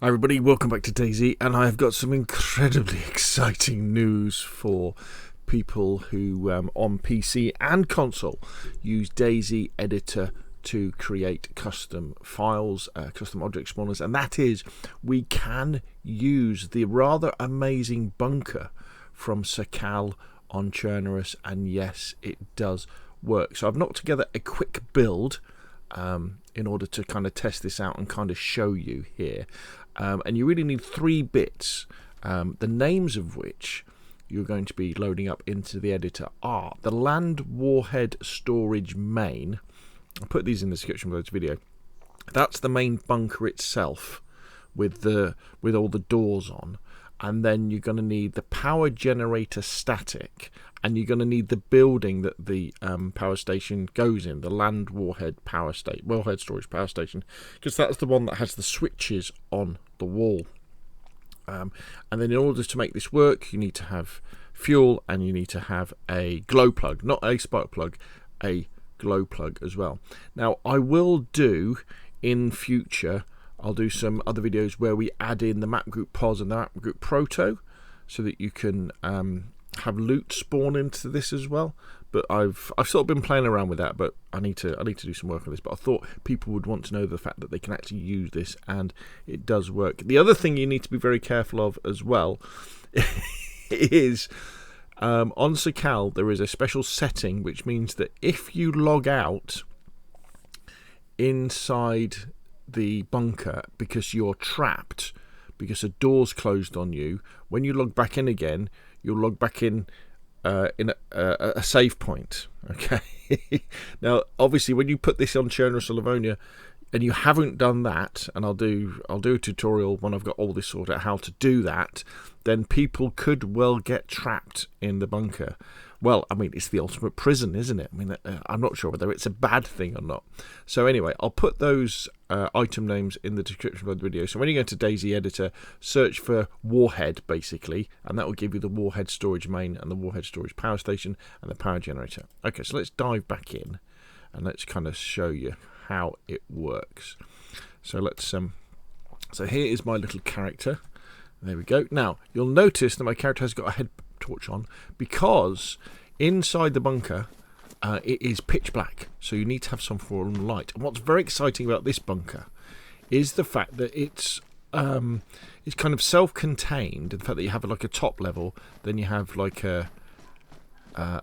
Hi everybody, welcome back to DayZ, and I have got some incredibly exciting news for people who on PC and console use DayZ Editor to create custom files, custom object spawners, and that is we can use the rather amazing bunker from Sakhal on Chernarus, and yes, it does work. So I've knocked together a quick build in order to kind of test this out and kind of show you here. And you really need 3 bits, the names of which you're going to be loading up into the editor are the land warhead storage main. I'll put these in the description below this video. That's the main bunker itself with all the doors on. And then you're going to need the PowerGeneratorStatic, and you're going to need the building that the power station goes in, the land warhead warhead storage power station, because that's the one that has the switches on the wall. And then in order to make this work, you need to have fuel, and you need to have a glow plug, not a spark plug, a glow plug as well. Now I will do in future, I'll do some other videos where we add in the map group pos and the map group proto, so that you can have loot spawn into this as well. But I've sort of been playing around with that, but I need to do some work on this. But I thought people would want to know the fact that they can actually use this, and it does work. The other thing you need to be very careful of as well is on Sakhal there is a special setting which means that if you log out inside the bunker because you're trapped, because a door's closed on you, when you log back in again, you'll log back in a save point. Okay. Now obviously when you put this on Chernarus Livonia and you haven't done that, and I'll do a tutorial when I've got all this sorted out how to do that, then people could well get trapped in the bunker. Well, I mean, it's the ultimate prison, isn't it? I mean, I'm not sure whether it's a bad thing or not. So anyway, I'll put those item names in the description of the video. So when you go to DayZ Editor, search for warhead, basically, and that will give you the warhead storage main and the warhead storage power station and the power generator. Okay, so let's dive back in and let's kind of show you how it works. So let's so here is my little character. There we go. Now you'll notice that my character has got a head torch on because inside the bunker it is pitch black, so you need to have some form of light. And what's very exciting about this bunker is the fact that it's kind of self-contained, the fact that you have like a top level, then you have like a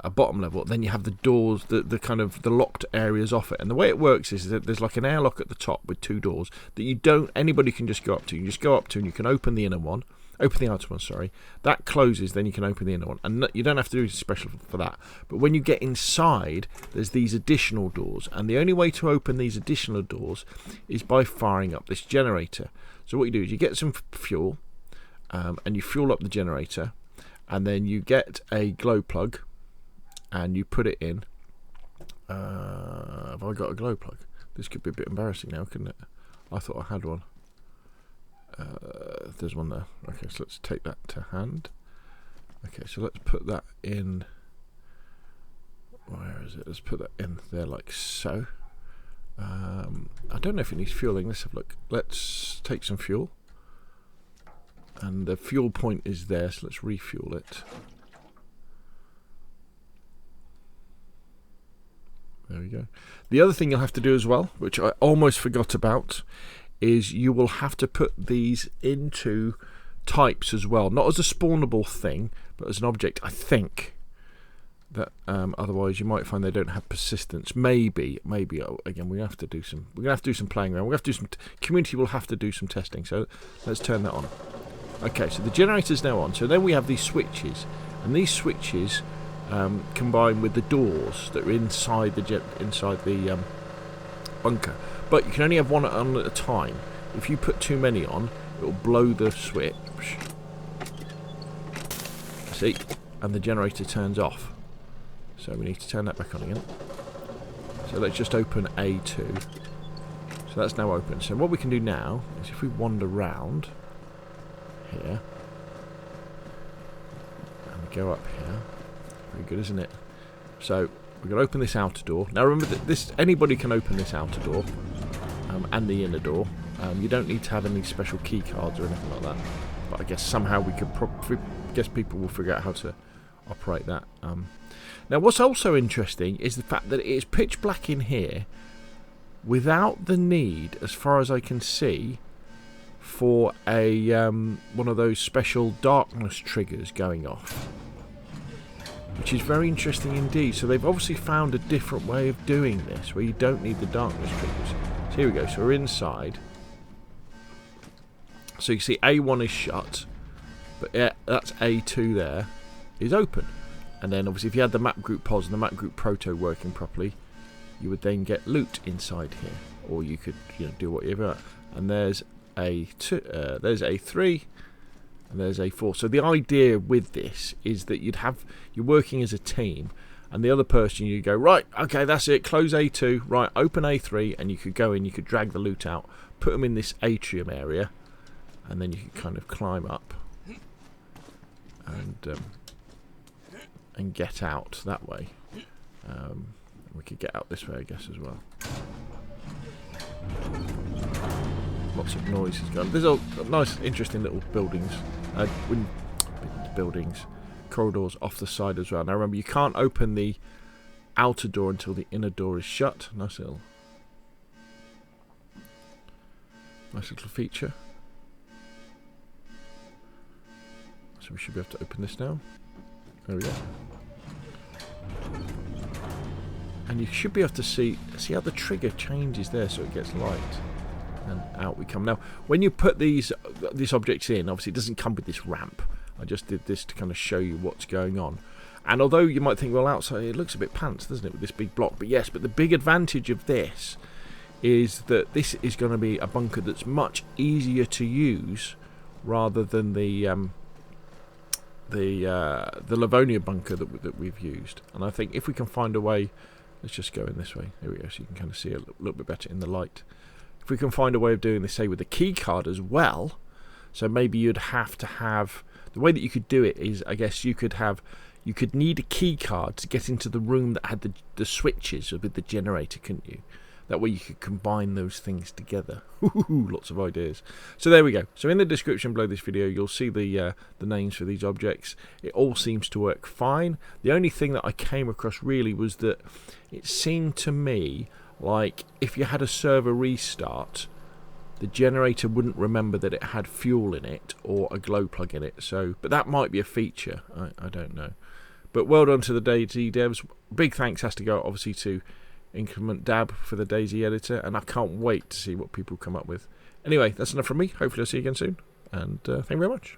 bottom level, then you have the doors, the kind of the locked areas off it. And the way it works is that there's like an airlock at the top with 2 doors that anybody can just go up to. You just go up to and you can open the outer one, sorry. That closes, then you can open the inner one, and you don't have to do anything special for that. But when you get inside, there's these additional doors, and the only way to open these additional doors is by firing up this generator. So what you do is you get some fuel, and you fuel up the generator, and then you get a glow plug and you put it in. Have I got a glow plug? This could be a bit embarrassing now, couldn't it? I thought I had one. There's one there. Okay, so let's take that to hand. Okay, so let's put that in. Where is it? Let's put that in there like so. I don't know if it needs fueling. Let's have a look. Let's take some fuel. And the fuel point is there, so let's refuel it. There we go. The other thing you'll have to do as well, which I almost forgot about, is you will have to put these into types as well, not as a spawnable thing, but as an object. I think that otherwise you might find they don't have persistence. Maybe again we're gonna have to do some playing around. We're gonna have to do some community will have to do some testing. So let's turn that on. Okay, so the generator's now on. So then we have these switches, and these switches combine with the doors that are inside the bunker. But you can only have one on at a time. If you put too many on, it will blow the switch. See? And the generator turns off. So we need to turn that back on again. So let's just open A2. So that's now open. So what we can do now is if we wander round here and we go up here. Very good, isn't it? So we're going to open this outer door. Now remember that anybody can open this outer door and the inner door. You don't need to have any special key cards or anything like that. But I guess somehow we could guess people will figure out how to operate that. Now, what's also interesting is the fact that it is pitch black in here without the need, as far as I can see, for a one of those special darkness triggers going off, which is very interesting indeed. So they've obviously found a different way of doing this where you don't need the darkness triggers. So here we go. So we're inside. So you see A1 is shut, but that's A2 there is open. And then obviously if you had the map group pos and the map group proto working properly, you would then get loot inside here, or you could do whatever. And there's A2, there's A3, and there's A4. So the idea with this is that you're working as a team, and the other person, you go, right, okay, that's it, close A2, right, open A3, and you could go in, you could drag the loot out, put them in this atrium area, and then you could kind of climb up and get out that way. We could get out this way, I guess, as well. Lots of noises going. There's a nice, interesting little buildings, corridors off the side as well. Now remember, you can't open the outer door until the inner door is shut. Nice little feature. So we should be able to open this now. There we go. And you should be able to see how the trigger changes there, so it gets light. And out we come. Now, when you put these objects in, obviously it doesn't come with this ramp. I just did this to kind of show you what's going on. And although you might think, well, outside it looks a bit pants, doesn't it, with this big block? But yes, but the big advantage of this is that this is going to be a bunker that's much easier to use rather than the Livonia bunker that we've used. And I think if we can find a way, let's just go in this way. There we go, so you can kind of see a little bit better in the light. If we can find a way of doing this, say, with the key card as well, so maybe you'd have to have, the way that you could do it is, I guess you could need a key card to get into the room that had the switches with the generator, couldn't you? That way you could combine those things together. Lots of ideas. So there we go. So in the description below this video, you'll see the names for these objects. It all seems to work fine. The only thing that I came across really was that it seemed to me like if you had a server restart, the generator wouldn't remember that it had fuel in it or a glow plug in it. So, but that might be a feature. I don't know. But well done to the DayZ devs. Big thanks has to go obviously to Increment Dab for the DayZ editor, and I can't wait to see what people come up with. Anyway, that's enough from me. Hopefully I'll see you again soon, and thank you very much.